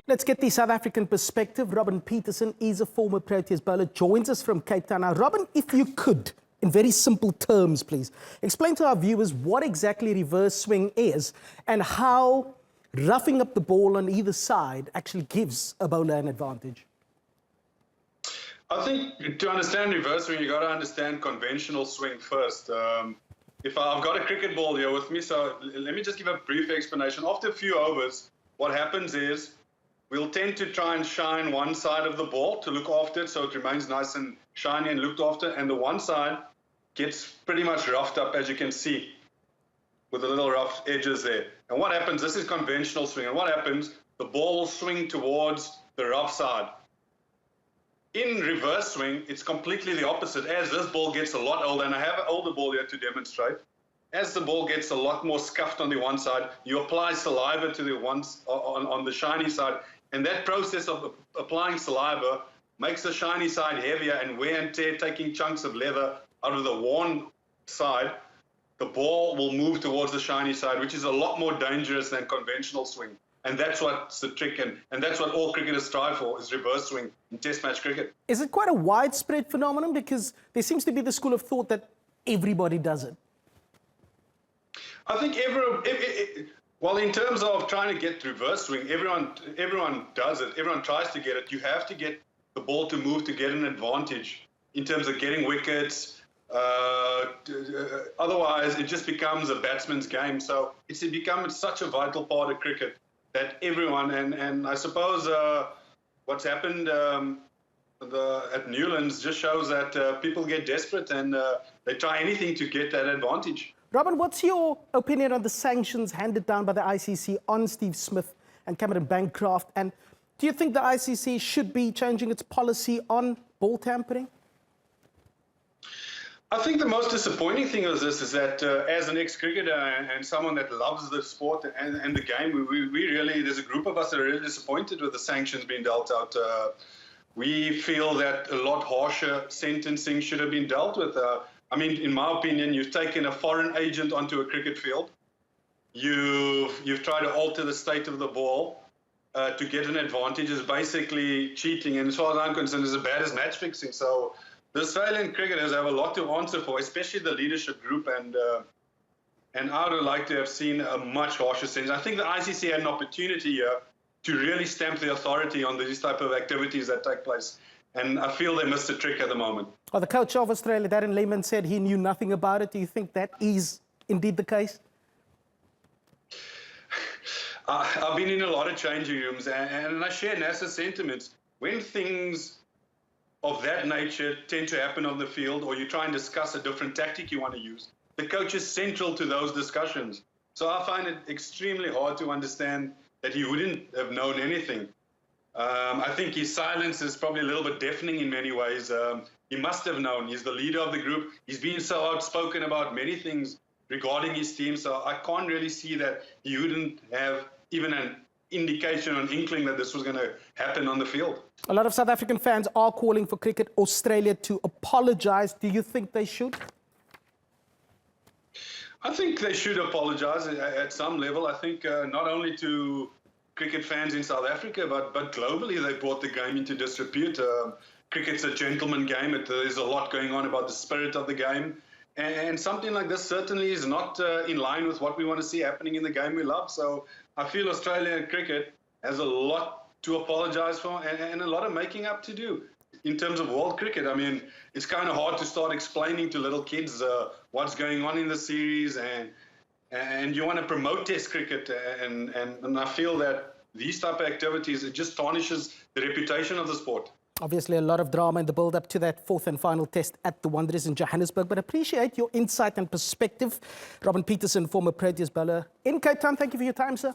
Let's get the South African perspective. Robin Peterson is a former Proteas bowler, joins us from Cape Town. Now, Robin, if you could, in very simple terms, please, explain to our viewers what exactly reverse swing is and how roughing up the ball on either side actually gives a bowler an advantage. I think to understand reverse swing, you've got to understand conventional swing first. If I've got a cricket ball here with me, so let me just give a brief explanation. After a few overs, what happens is we'll tend to try and shine one side of the ball to look after it so it remains nice and shiny and looked after, and the one side gets pretty much roughed up, as you can see, with the little rough edges there. And what happens, this is conventional swing, and what happens, the ball will swing towards the rough side. In reverse swing, it's completely the opposite. As this ball gets a lot older, and I have an older ball here to demonstrate, as the ball gets a lot more scuffed on the one side, you apply saliva to the ones on the shiny side, and that process of applying saliva makes the shiny side heavier and wear and tear, taking chunks of leather out of the worn side. The ball will move towards the shiny side, which is a lot more dangerous than conventional swing. And that's what's the trick, and that's what all cricketers strive for, is reverse swing in Test match cricket. Is it quite a widespread phenomenon? Because there seems to be the school of thought that everybody does it. I think well, in terms of trying to get reverse swing, everyone does it. Everyone tries to get it. You have to get the ball to move to get an advantage in terms of getting wickets. Otherwise, it just becomes a batsman's game. So it's become such a vital part of cricket that everyone, and I suppose what's happened at Newlands just shows that people get desperate and they try anything to get that advantage. Robin, what's your opinion on the sanctions handed down by the ICC on Steve Smith and Cameron Bancroft? And do you think the ICC should be changing its policy on ball tampering? I think the most disappointing thing of this is that as an ex-cricketer and someone that loves the sport and the game, we really, there's a group of us that are really disappointed with the sanctions being dealt out. We feel that a lot harsher sentencing should have been dealt with. I mean, in my opinion, you've taken a foreign agent onto a cricket field. You've tried to alter the state of the ball to get an advantage. Is basically cheating, and as far as I'm concerned, is as bad as match fixing. So the Australian cricketers have a lot to answer for, especially the leadership group, and I would like to have seen a much harsher sentence. I think the ICC had an opportunity here to really stamp the authority on these type of activities that take place. And I feel they missed a trick at the moment. Well, the coach of Australia, Darren Lehmann, said he knew nothing about it. Do you think that is indeed the case? I've been in a lot of changing rooms, and I share NASA's sentiments. When things of that nature tend to happen on the field, or you try and discuss a different tactic you want to use, the coach is central to those discussions. So I find it extremely hard to understand that he wouldn't have known anything. I think his silence is probably a little bit deafening in many ways. He must have known. He's the leader of the group. He's been so outspoken about many things regarding his team, so I can't really see that he wouldn't have even an indication or an inkling that this was going to happen on the field. A lot of South African fans are calling for Cricket Australia to apologise. Do you think they should? I think they should apologise at some level. I think not only to cricket fans in South Africa, but globally they brought the game into disrepute. Cricket's a gentleman game. There's a lot going on about the spirit of the game. And something like this certainly is not in line with what we want to see happening in the game we love. So I feel Australian cricket has a lot to apologise for and a lot of making up to do in terms of world cricket. I mean, it's kind of hard to start explaining to little kids what's going on in the series, and you want to promote Test cricket, and I feel that these type of activities, it just tarnishes the reputation of the sport. Obviously, a lot of drama in the build-up to that fourth and final test at the Wanderers in Johannesburg, but appreciate your insight and perspective. Robin Peterson, former Proteas bowler in Cape Town, thank you for your time, sir.